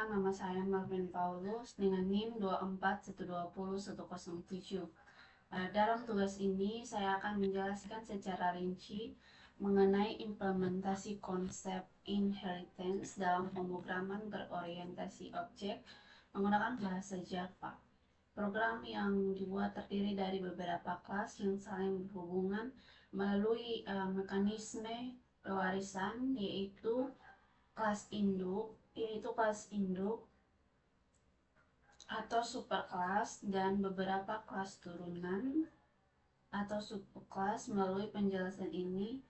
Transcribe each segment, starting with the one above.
nama saya Melvin Paulus dengan NIM 24120.107. Dalam tugas ini saya akan menjelaskan secara rinci mengenai implementasi konsep inheritance dalam pemrograman berorientasi objek menggunakan bahasa Java. Program yang dibuat terdiri dari beberapa kelas yang saling berhubungan melalui mekanisme pewarisan, yaitu kelas induk atau superkelas dan beberapa kelas turunan atau subkelas. Melalui penjelasan ini,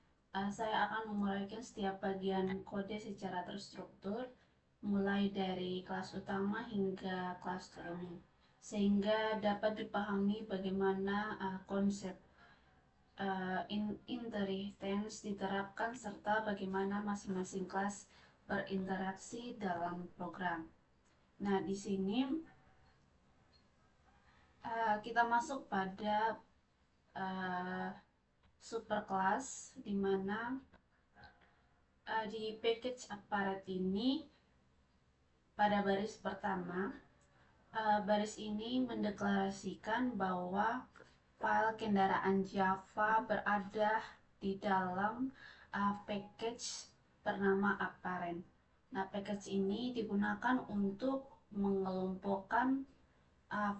saya akan menguraikan setiap bagian kode secara terstruktur, mulai dari kelas utama hingga kelas turunan, sehingga dapat dipahami bagaimana konsep inheritance diterapkan serta bagaimana masing-masing kelas berinteraksi dalam program. Nah, di sini kita masuk pada superclass, di mana di package apparat ini pada baris pertama, baris ini mendeklarasikan bahwa file kendaraan Java berada di dalam package bernama apparent. Nah, package ini digunakan untuk mengelompokkan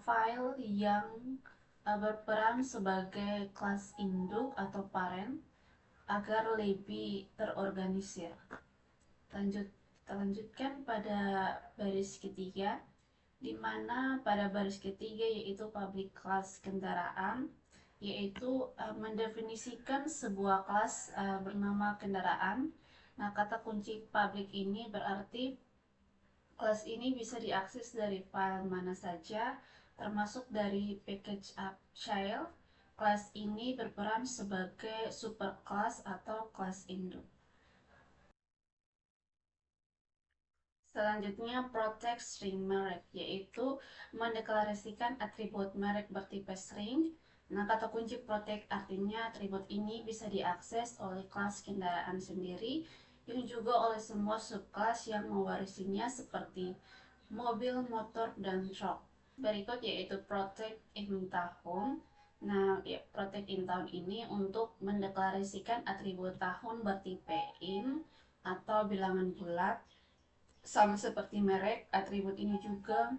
file yang berperan sebagai kelas induk atau parent agar lebih terorganisir. Kita lanjutkan pada baris ketiga, di mana pada baris ketiga yaitu public class kendaraan, yaitu mendefinisikan sebuah kelas bernama kendaraan. Nah, kata kunci public ini berarti kelas ini bisa diakses dari file mana saja, termasuk dari package child. Kelas ini berperan sebagai superclass atau kelas induk. Selanjutnya, protect string merek, yaitu mendeklarasikan atribut merek bertipe string. Nah, kata kunci protect artinya atribut ini bisa diakses oleh kelas kendaraan sendiri, yang juga oleh semua subclass yang mewarisinya seperti mobil, motor, dan truk. Berikut yaitu protect in tahun. Nah, ya, protect in tahun ini untuk mendeklarasikan atribut tahun bertipe in atau bilangan bulat. Sama seperti merek, atribut ini juga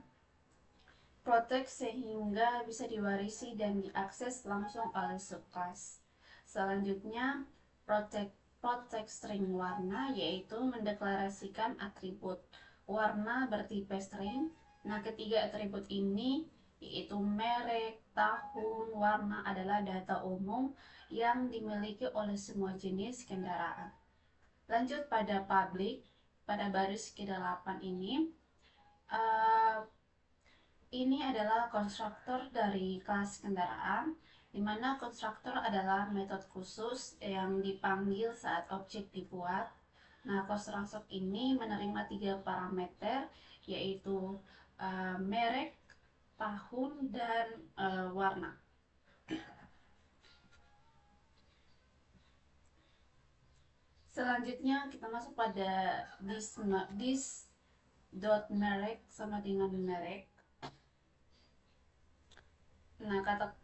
protect sehingga bisa diwarisi dan diakses langsung oleh subclass. Selanjutnya, protect string warna, yaitu mendeklarasikan atribut warna bertipe string. Nah, ketiga atribut ini yaitu merek, tahun, warna adalah data umum yang dimiliki oleh semua jenis kendaraan. Lanjut pada public, pada baris ke-8 ini adalah konstruktor dari kelas kendaraan, di mana konstruktor adalah metode khusus yang dipanggil saat objek dibuat. Nah, konstruktor ini menerima 3 parameter, yaitu merek, tahun, dan warna. Selanjutnya kita masuk pada this.merek sama dengan merek. Nah, kata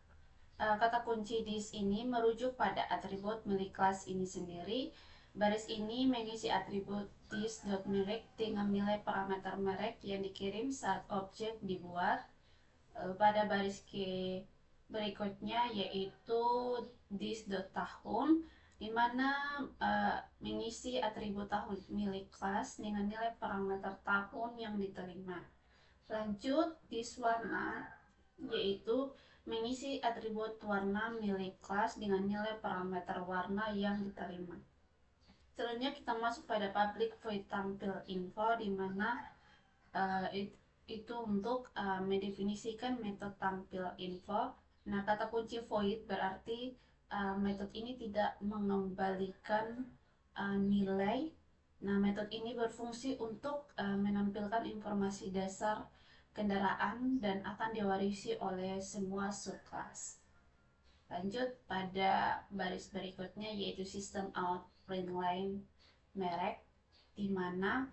kunci this ini merujuk pada atribut milik kelas ini sendiri. Baris ini mengisi atribut this.merek dengan nilai parameter merek yang dikirim saat objek dibuat. Pada baris berikutnya yaitu this.tahun, di mana mengisi atribut tahun milik kelas dengan nilai parameter tahun yang diterima. Lanjut, this warna, yaitu mengisi atribut warna milik kelas dengan nilai parameter warna yang diterima. Selanjutnya kita masuk pada public void tampil info, di mana itu untuk mendefinisikan metode tampil info. Nah, kata kunci void berarti metode ini tidak mengembalikan nilai. Nah, metode ini berfungsi untuk menampilkan informasi dasar kendaraan dan akan diwarisi oleh semua subclass. Lanjut pada baris berikutnya yaitu system out print line merek, di mana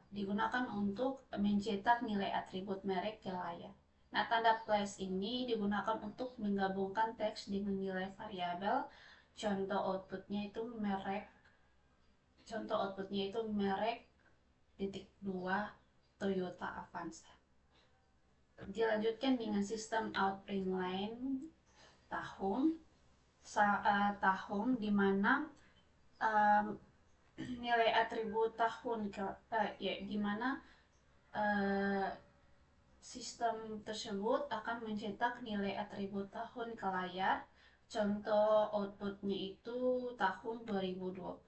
digunakan untuk mencetak nilai atribut merek ke layar. Nah, tanda plus ini digunakan untuk menggabungkan teks dengan nilai variabel. Contoh outputnya itu merek titik 2 Toyota Avanza. Dilanjutkan dengan sistem out print line tahun, tahun di mana um, nilai atribut tahun ya, di mana uh, sistem tersebut akan mencetak nilai atribut tahun ke layar. Contoh outputnya itu tahun 2022.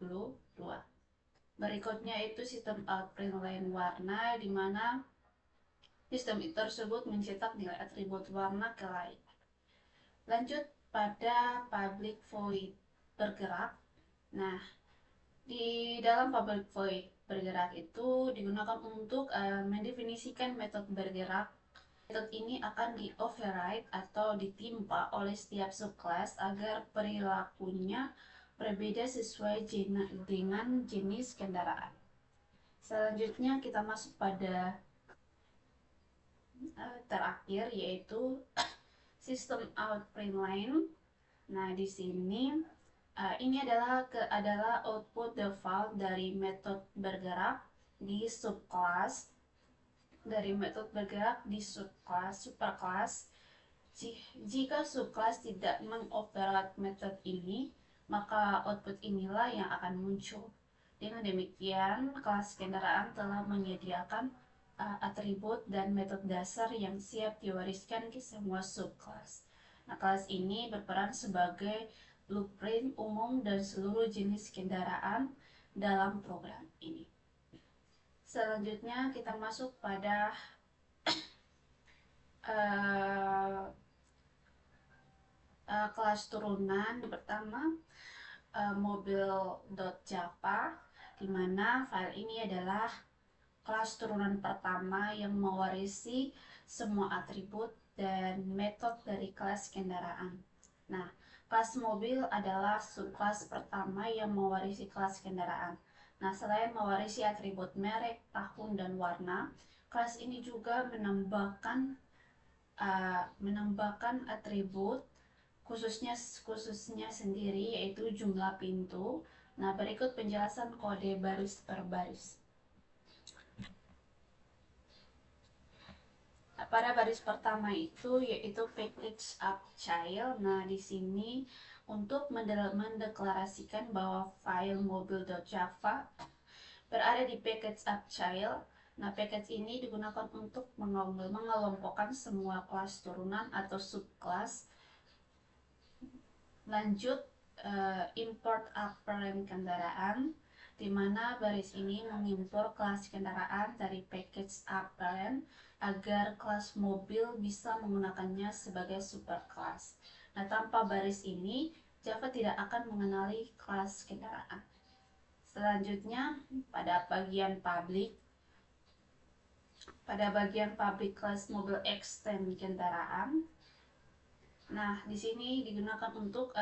Berikutnya itu sistem outprint line warna, di mana sistem tersebut mencetak nilai atribut warna ke layar. Lanjut pada public void bergerak. Nah, di dalam public void bergerak itu digunakan untuk mendefinisikan metode bergerak. Metode ini akan di-override atau ditimpa oleh setiap subclass agar perilakunya berbeda sesuai dengan jenis kendaraan. Selanjutnya kita masuk pada terakhir, yaitu sistem outprint line. Nah, di sini ini adalah output default dari metode bergerak di subclass superclass. Jika subclass tidak mengoperate metode ini, maka output inilah yang akan muncul. Dengan demikian, kelas kendaraan telah menyediakan atribut dan metode dasar yang siap diwariskan ke semua subclass. Nah, kelas ini berperan sebagai blueprint umum dan seluruh jenis kendaraan dalam program ini. Selanjutnya kita masuk pada kelas turunan. Pertama, mobil.java, di mana file ini adalah kelas turunan pertama yang mewarisi semua atribut dan metode dari kelas kendaraan. Nah, kelas mobil adalah subkelas pertama yang mewarisi kelas kendaraan. Nah, selain mewarisi atribut merek, tahun, dan warna, kelas ini juga menambahkan atribut khususnya sendiri, yaitu jumlah pintu. Nah, berikut penjelasan kode baris per baris. Pada baris pertama itu yaitu package up child. Nah, di sini untuk mendeklarasikan bahwa file mobil.java berada di package up child. Nah, package ini digunakan untuk mengelompokkan semua kelas turunan atau subkelas. Lanjut, import apparent kendaraan, di mana baris ini mengimpor kelas kendaraan dari package apparent agar kelas mobil bisa menggunakannya sebagai superclass. Nah, tanpa baris ini, Java tidak akan mengenali kelas kendaraan. Selanjutnya, pada bagian public kelas mobil extend kendaraan. Nah, di sini digunakan untuk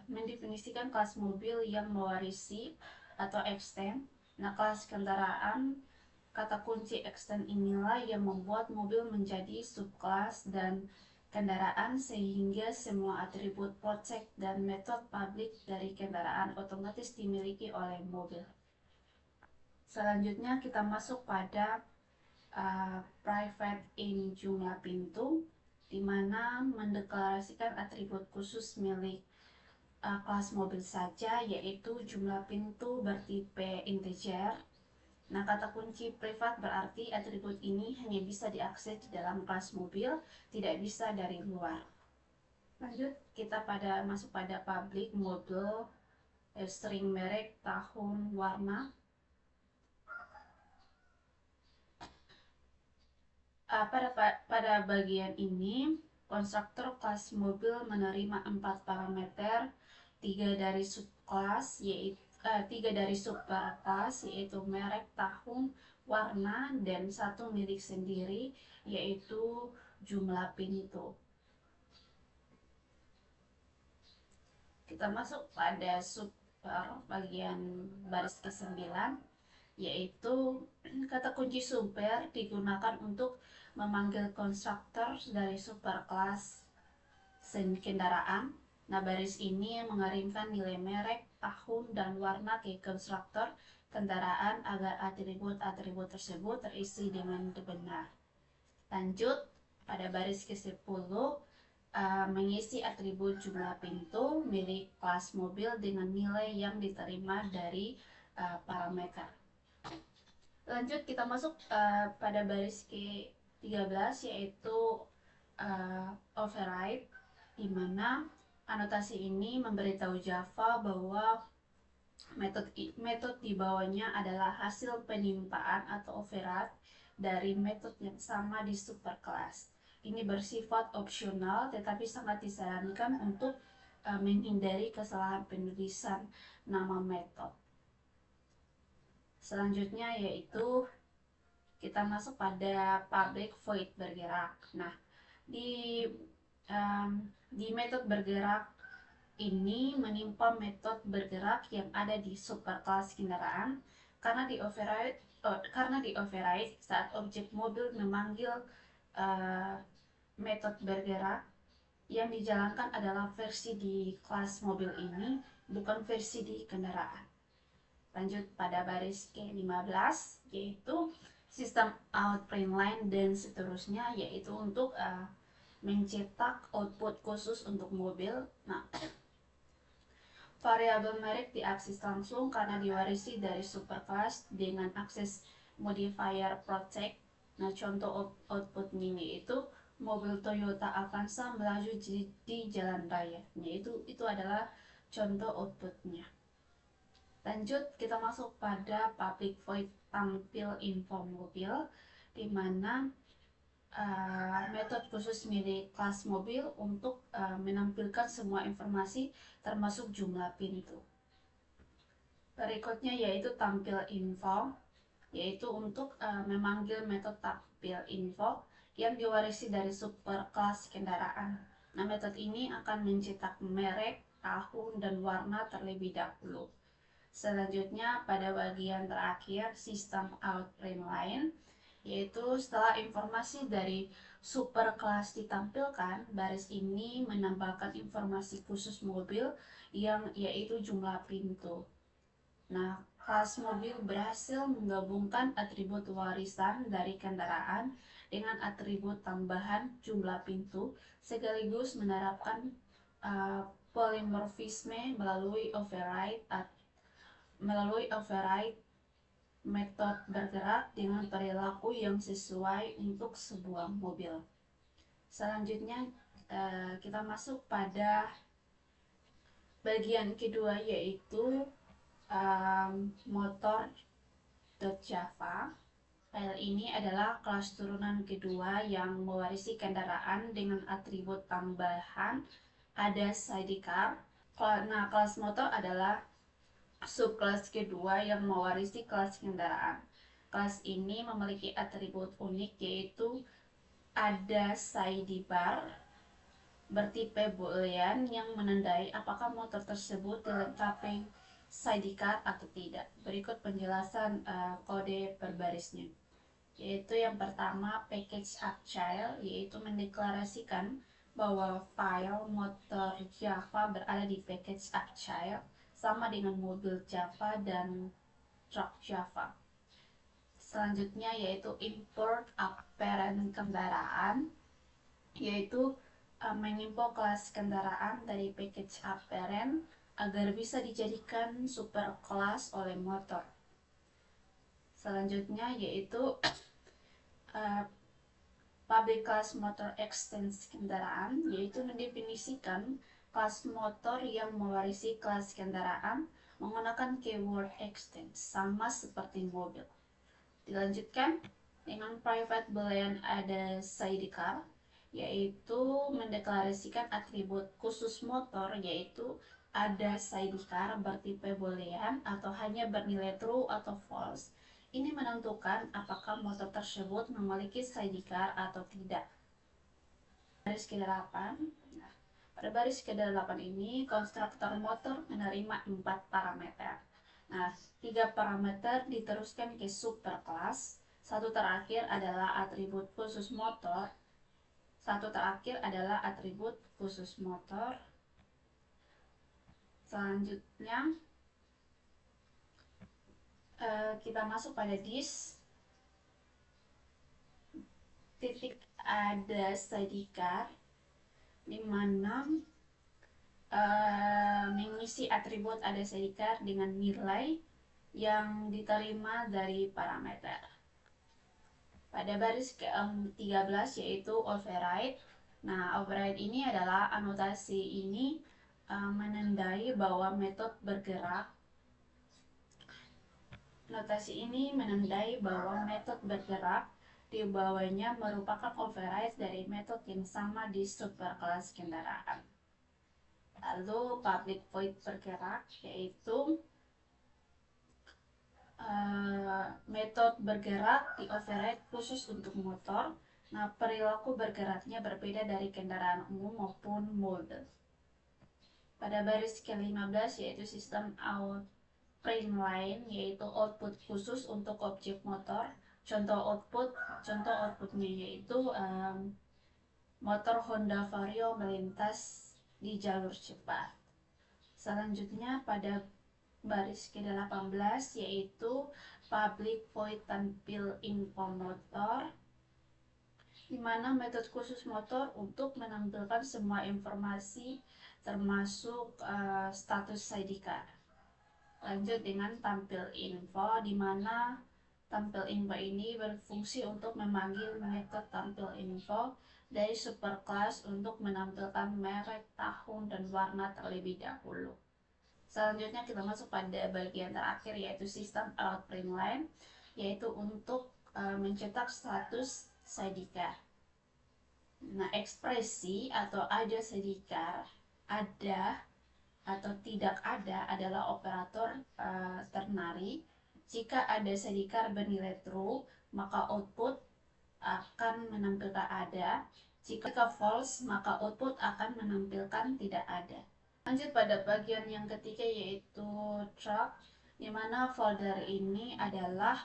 mendefinisikan kelas mobil yang mewarisi atau extend. Nah, kelas kendaraan, kata kunci extend inilah yang membuat mobil menjadi subkelas dan kendaraan, sehingga semua atribut project dan metode publik dari kendaraan otomatis dimiliki oleh mobil. Selanjutnya kita masuk pada private in jumlah pintu, di mana mendeklarasikan atribut khusus milik kelas mobil saja, yaitu jumlah pintu bertipe integer. Nah, kata kunci privat berarti atribut ini hanya bisa diakses di dalam kelas mobil, tidak bisa dari luar. Lanjut, kita masuk pada public mobil, string merek, tahun, warna. Pada bagian ini, konstruktor kelas mobil menerima 4 parameter, 3 dari subkelas, yaitu 3 dari superkelas, yaitu merek, tahun, warna, dan 1 milik sendiri, yaitu jumlah pintu. Kita masuk pada bagian baris ke-9. yaitu kata kunci super digunakan untuk memanggil konstruktor dari superkelas kendaraan. Nah, baris ini mengirimkan nilai merek, tahun, dan warna ke konstruktor kendaraan agar atribut-atribut tersebut terisi dengan benar. Lanjut, pada baris ke-10, mengisi atribut jumlah pintu milik kelas mobil dengan nilai yang diterima dari parameter. Lanjut, kita masuk pada baris ke-13, yaitu override, di mana anotasi ini memberitahu Java bahwa metode di bawahnya adalah hasil penimpaan atau override dari metode yang sama di superclass. Ini bersifat opsional tetapi sangat disarankan untuk menghindari kesalahan penulisan nama metode. Selanjutnya yaitu kita masuk pada public void bergerak. Nah, di di metode bergerak ini menimpa metode bergerak yang ada di superclass kendaraan karena di override saat objek mobil memanggil metode bergerak, yang dijalankan adalah versi di kelas mobil ini, bukan versi di kendaraan. Lanjut pada baris ke-15, yaitu sistem out print line dan seterusnya, yaitu untuk mencetak output khusus untuk mobil. Nah, variabel merek diakses langsung karena diwarisi dari superclass dengan akses modifier protect. Nah, contoh outputnya yaitu mobil Toyota Avanza melaju di jalan raya. Itu adalah contoh outputnya. Lanjut, kita masuk pada public void tampil info mobil, di mana metode khusus milik kelas mobil untuk menampilkan semua informasi termasuk jumlah pintu. Berikutnya yaitu tampil info, yaitu untuk memanggil metode tampil info yang diwarisi dari superclass kendaraan. Nah, metode ini akan mencetak merek, tahun, dan warna terlebih dahulu. Selanjutnya pada bagian terakhir sistem out print line, yaitu setelah informasi dari superclass ditampilkan, baris ini menambahkan informasi khusus mobil yang yaitu jumlah pintu. Nah, kelas mobil berhasil menggabungkan atribut warisan dari kendaraan dengan atribut tambahan jumlah pintu sekaligus menerapkan polymorphisme melalui override metode bergerak dengan perilaku yang sesuai untuk sebuah mobil. Selanjutnya kita masuk pada bagian kedua, yaitu motor.java. File ini adalah kelas turunan kedua yang mewarisi kendaraan dengan atribut tambahan ada sidecar. Nah, kelas motor adalah subkelas kedua yang mewarisi kelas kendaraan. Kelas ini memiliki atribut unik, yaitu ada sidebar bertipe boolean yang menandai apakah motor tersebut dilengkapi sidecar atau tidak. Berikut penjelasan kode berbarisnya, yaitu yang pertama package upchild, yaitu mendeklarasikan bahwa file motor Java berada di package upchild sama dengan mobil Java dan truck Java. Selanjutnya yaitu import apparent kendaraan, yaitu mengimport kelas kendaraan dari package apparent agar bisa dijadikan superclass oleh motor. Selanjutnya yaitu public class motor extends kendaraan, yaitu mendefinisikan kelas motor yang mewarisi kelas kendaraan menggunakan keyword extends sama seperti mobil. Dilanjutkan dengan private boolean ada sidecar, yaitu mendeklarasikan atribut khusus motor, yaitu ada sidecar bertipe boolean atau hanya bernilai true atau false. Ini menentukan apakah motor tersebut memiliki sidecar atau tidak. Baris ke-8. Nah, pada baris ke-8 ini konstruktor motor menerima 4 parameter. Nah, 3 parameter diteruskan ke superclass. Satu terakhir adalah atribut khusus motor. Selanjutnya kita masuk pada this titik ada sidecar di mana mengisi atribut ada sidecar dengan nilai yang diterima dari parameter. Pada baris ke-13 yaitu override. Nah, override ini adalah anotasi ini menandai bahwa metode bergerak. Notasi ini menandai bahwa metode bergerak di bawahnya merupakan override dari metode yang sama di superclass kendaraan. Lalu public void bergerak yaitu metode bergerak di override khusus untuk motor. Nah, perilaku bergeraknya berbeda dari kendaraan umum maupun mode. Pada baris ke-15 yaitu sistem output line, yaitu output khusus untuk objek motor. Contoh outputnya yaitu motor Honda Vario melintas di jalur cepat. Selanjutnya pada baris ke-18 yaitu public void tampil info motor, di mana metode khusus motor untuk menampilkan semua informasi termasuk status sidecar. Lanjut dengan tampil info, di mana tampil info ini berfungsi untuk memanggil metode tampil info dari superclass untuk menampilkan merek, tahun, dan warna terlebih dahulu. Selanjutnya kita masuk pada bagian terakhir yaitu sistem output line, yaitu untuk mencetak status sidecar. Nah, ekspresi atau ada sidecar, ada atau tidak ada adalah operator ternary. Jika ada sidecar bernilai true, maka output akan menampilkan ada. Jika false, maka output akan menampilkan tidak ada. Lanjut pada bagian yang ketiga yaitu truck, di mana folder ini adalah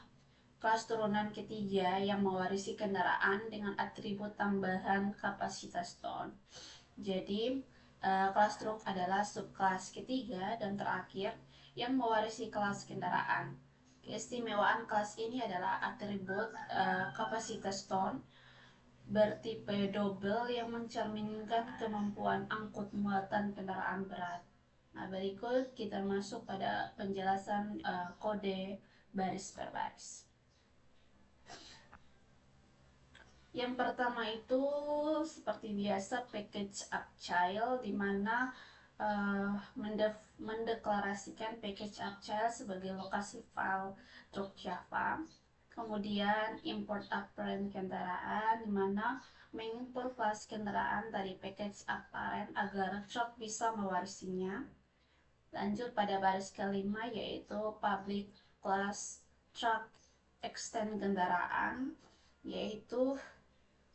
kelas turunan ketiga yang mewarisi kendaraan dengan atribut tambahan kapasitas ton. Jadi kelas truk adalah subkelas ketiga dan terakhir yang mewarisi kelas kendaraan. Keistimewaan kelas ini adalah atribut kapasitas ton bertipe double yang mencerminkan kemampuan angkut muatan kendaraan berat. Nah, berikut kita masuk pada penjelasan kode baris per baris. Yang pertama itu seperti biasa package upchild, di mana mendeklarasikan package upchild sebagai lokasi file truk Java. Kemudian import apparent kendaraan, di mana mengimport kelas kendaraan dari package apparent agar truk bisa mewarisinya. Lanjut pada baris kelima yaitu public class truck extend kendaraan, yaitu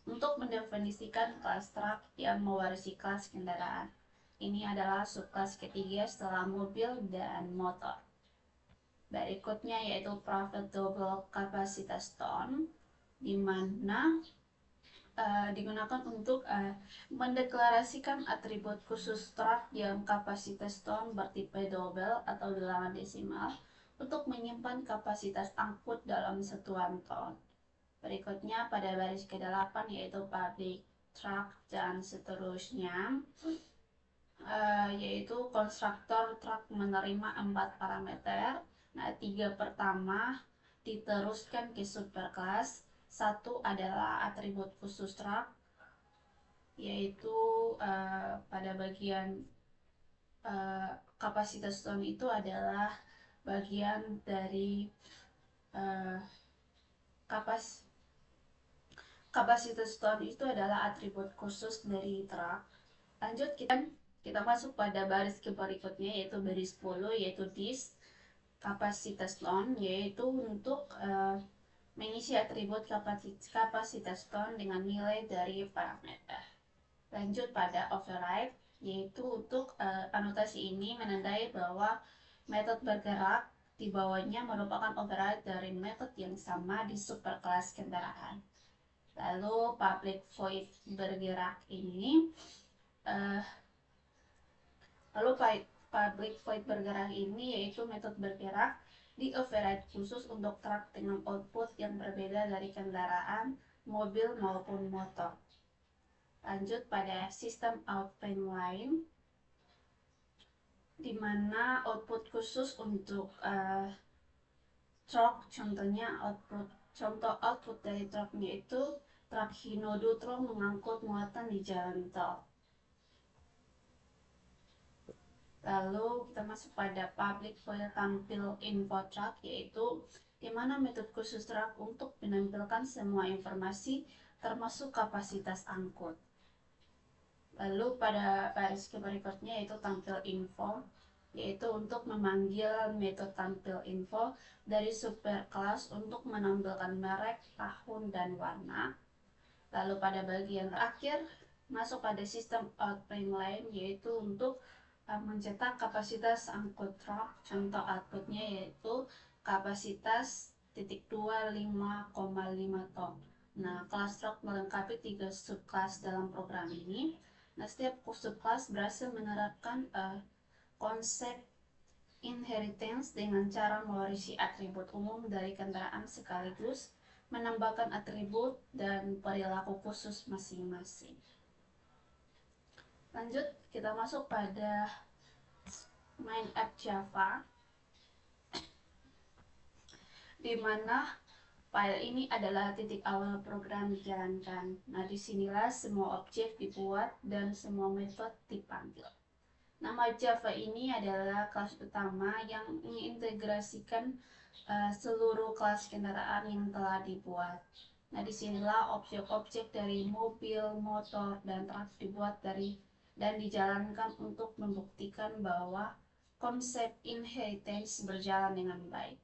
untuk mendefinisikan kelas truk yang mewarisi kelas kendaraan. Ini adalah subkelas ketiga setelah mobil dan motor. Berikutnya yaitu private double kapasitas ton, di mana digunakan untuk mendeklarasikan atribut khusus truk yang kapasitas ton bertipe double atau bilangan desimal untuk menyimpan kapasitas angkut dalam satuan ton. Berikutnya pada baris ke-8 yaitu public truck dan seterusnya, yaitu konstruktor truk menerima 4 parameter. Nah, 3 pertama diteruskan ke superclass. 1 adalah atribut khusus truk, yaitu pada bagian kapasitas ton itu adalah bagian dari kapasitas ton itu adalah atribut khusus dari truk. Lanjut kita masuk pada baris berikutnya yaitu baris 10 yaitu this kapasitas ton, yaitu untuk mengisi atribut kapasitas ton dengan nilai dari parameter. Lanjut pada override, yaitu untuk anotasi ini menandai bahwa metode bergerak di bawahnya merupakan override dari metode yang sama di superkelas kendaraan. Lalu public void bergerak ini yaitu metode bergerak di override khusus untuk truk dengan output yang berbeda dari kendaraan, mobil maupun motor. Lanjut pada sistem output line, di mana output khusus untuk truk, contoh output dari truknya itu truk Hino Dutro mengangkut muatan di jalan tol. Lalu kita masuk pada public void tampil info truk, yaitu di mana metode khusus truk untuk menampilkan semua informasi termasuk kapasitas angkut. Lalu pada baris berikutnya yaitu tampil info, yaitu untuk memanggil metode tampil info dari superkelas untuk menampilkan merek, tahun, dan warna. Lalu pada bagian terakhir masuk pada sistem output line, yaitu untuk mencetak kapasitas angkut truk. Contoh outputnya yaitu kapasitas 25,5 ton. Nah, kelas truk melengkapi 3 subkelas dalam program ini. Nah, setiap subkelas berhasil menerapkan konsep inheritance dengan cara mewarisi atribut umum dari kendaraan sekaligus menambahkan atribut dan perilaku khusus masing-masing. Lanjut, kita masuk pada main app Java, di mana file ini adalah titik awal program dijalankan. Nah, disinilah semua objek dibuat dan semua metode dipanggil. Nama Java ini adalah kelas utama yang mengintegrasikan seluruh kelas kendaraan yang telah dibuat. Nah, disinilah objek-objek dari mobil, motor, dan truk dibuat dan dijalankan untuk membuktikan bahwa konsep inheritance berjalan dengan baik.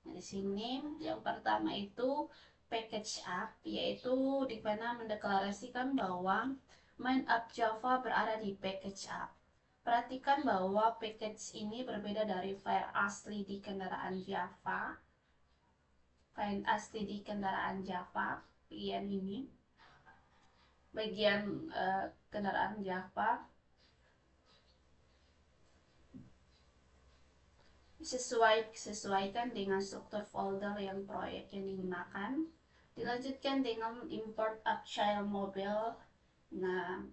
Nah, di sini yang pertama itu package up, yaitu di mana mendeklarasikan bahwa main app Java berada di package up. Perhatikan bahwa package ini berbeda dari file asli di kendaraan Java. File asli di kendaraan Java, bagian ini, bagian kendaraan Java sesuaikan dengan struktur folder yang proyek yang digunakan. Dilanjutkan dengan import upchild mobile. Nah,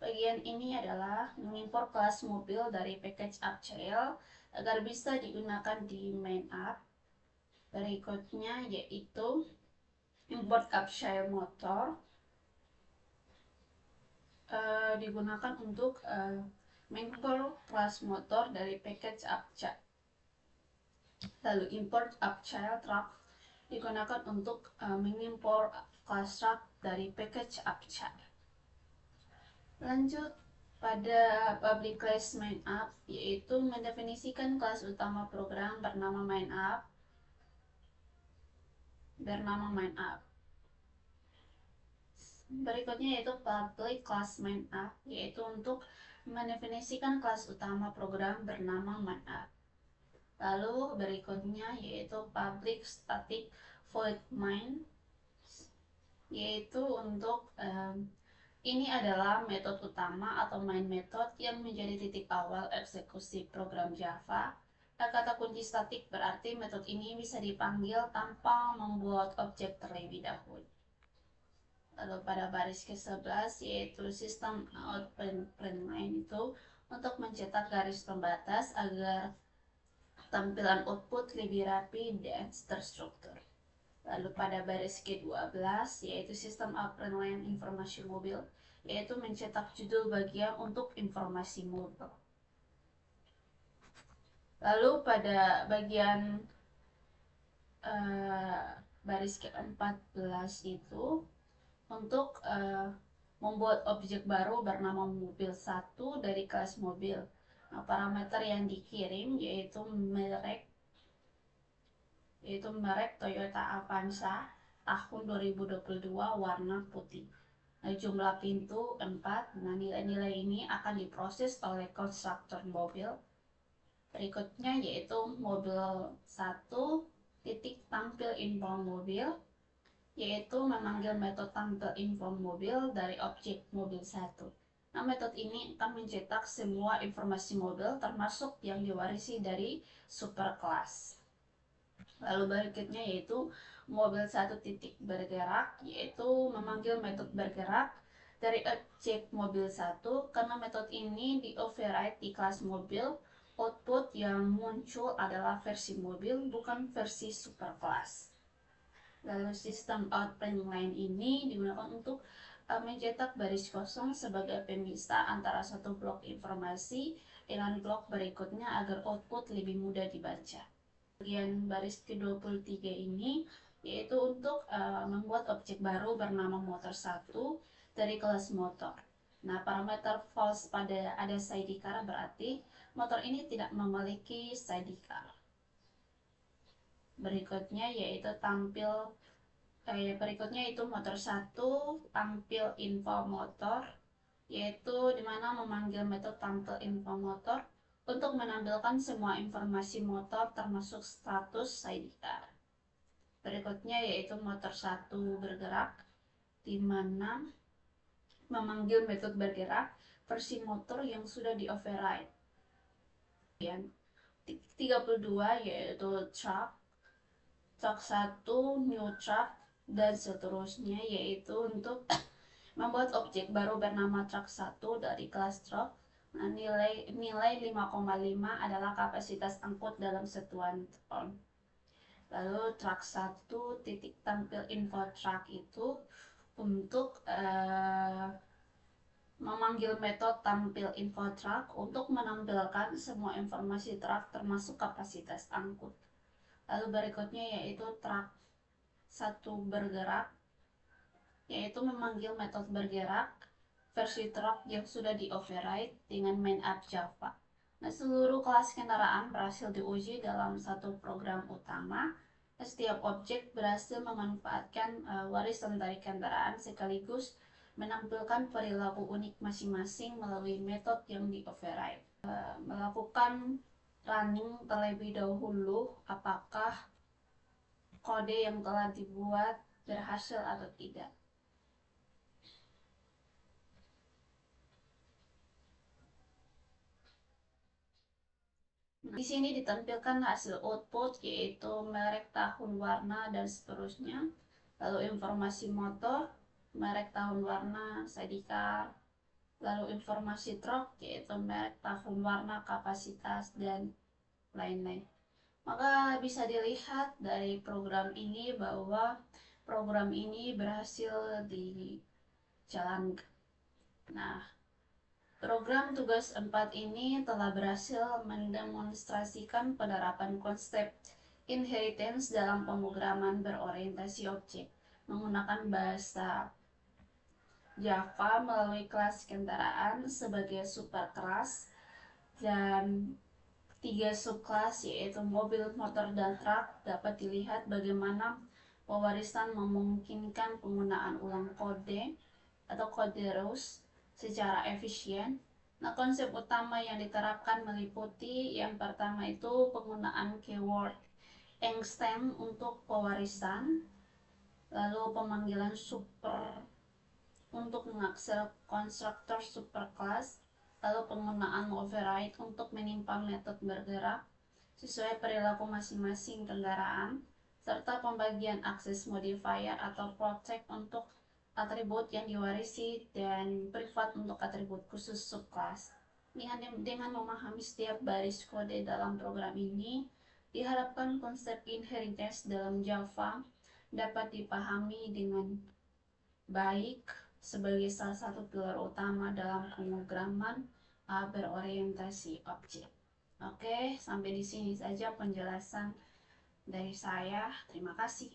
bagian ini adalah mengimpor kelas mobil dari package upchild agar bisa digunakan di main app. Berikutnya yaitu import upchild motor, digunakan untuk mengimpor kelas motor dari package upchild. Lalu import upchild truck digunakan untuk mengimpor kelas truck dari package upchild. Lanjut pada public class main app, yaitu mendefinisikan kelas utama program bernama main app. Berikutnya yaitu public class main app, yaitu untuk mendefinisikan kelas utama program bernama main app. Lalu berikutnya yaitu public static void main, yaitu untuk ini adalah metode utama atau main method yang menjadi titik awal eksekusi program Java. Kata kunci statik berarti metode ini bisa dipanggil tanpa membuat objek terlebih dahulu. Lalu pada baris ke-11 yaitu sistem output line itu untuk mencetak garis pembatas agar tampilan output lebih rapi dan terstruktur. Lalu pada baris ke-12 yaitu sistem output line informasi mobil, yaitu mencetak judul bagian untuk informasi mobil. Lalu pada bagian baris ke-14 itu untuk membuat objek baru bernama mobil 1 dari kelas mobil. Nah, parameter yang dikirim yaitu merek Toyota Avanza tahun 2022 warna putih. Nah, jumlah pintu 4. Nah, nilai-nilai ini akan diproses oleh konstruktor mobil. Berikutnya yaitu mobil 1 titik tampil info mobil, yaitu memanggil metode tampil info mobil dari objek mobil 1. Nah, metode ini akan mencetak semua informasi mobil termasuk yang diwarisi dari superclass. Lalu berikutnya yaitu mobil 1 titik bergerak, yaitu memanggil metode bergerak dari objek mobil 1 karena metode ini di override di kelas mobil. Output yang muncul adalah versi mobil, bukan versi superclass. Lalu sistem outprint line ini digunakan untuk mencetak baris kosong sebagai pemisah antara satu blok informasi dengan blok berikutnya agar output lebih mudah dibaca. Bagian baris ke-23 ini yaitu untuk membuat objek baru bernama motor 1 dari kelas motor. Nah, parameter false pada ada sidecar berarti motor ini tidak memiliki sidecar. Berikutnya yaitu motor 1 tampil info motor, yaitu dimana memanggil metode tampil info motor untuk menampilkan semua informasi motor termasuk status sidecar. Berikutnya yaitu motor 1 bergerak, di mana memanggil metode bergerak versi motor yang sudah di override. Yang 32 yaitu truck 1 new truck dan seterusnya, yaitu untuk membuat objek baru bernama truck 1 dari kelas truck. Nah, nilai 5,5 adalah kapasitas angkut dalam satuan ton. Lalu truck 1 titik tampil info truck itu untuk memanggil metode tampil info truck untuk menampilkan semua informasi truck termasuk kapasitas angkut. Lalu berikutnya yaitu truck 1 bergerak, yaitu memanggil metode bergerak versi truck yang sudah di override dengan main app Java. Nah, seluruh kelas kendaraan berhasil diuji dalam satu program utama. Setiap objek berhasil memanfaatkan warisan dari kendaraan sekaligus menampilkan perilaku unik masing-masing melalui metode yang di override. Melakukan running terlebih dahulu apakah kode yang telah dibuat berhasil atau tidak. Di sini ditampilkan hasil output yaitu merek, tahun, warna, dan seterusnya. Lalu informasi motor, merek, tahun, warna, sidecar. Lalu informasi truk yaitu merek, tahun, warna, kapasitas, dan lain-lain. Maka bisa dilihat dari program ini bahwa program ini berhasil dijalankan. Nah, program tugas 4 ini telah berhasil mendemonstrasikan penerapan konsep inheritance dalam pemrograman berorientasi objek menggunakan bahasa Java melalui kelas kendaraan sebagai superclass dan 3 subclass yaitu mobil, motor, dan truk. Dapat dilihat bagaimana pewarisan memungkinkan penggunaan ulang kode atau kode Rose secara efisien. Nah, konsep utama yang diterapkan meliputi yang pertama itu penggunaan keyword extend untuk pewarisan, lalu pemanggilan super untuk mengakses konstruktor superclass, lalu penggunaan override untuk menimpa metode bergerak sesuai perilaku masing-masing kendaraan, serta pembagian akses modifier atau protect untuk atribut yang diwarisi dan privat untuk atribut khusus subclass. Dengan memahami setiap baris kode dalam program ini, diharapkan konsep inheritance dalam Java dapat dipahami dengan baik sebagai salah satu pilar utama dalam pemrograman berorientasi objek. Oke, sampai di sini saja penjelasan dari saya. Terima kasih.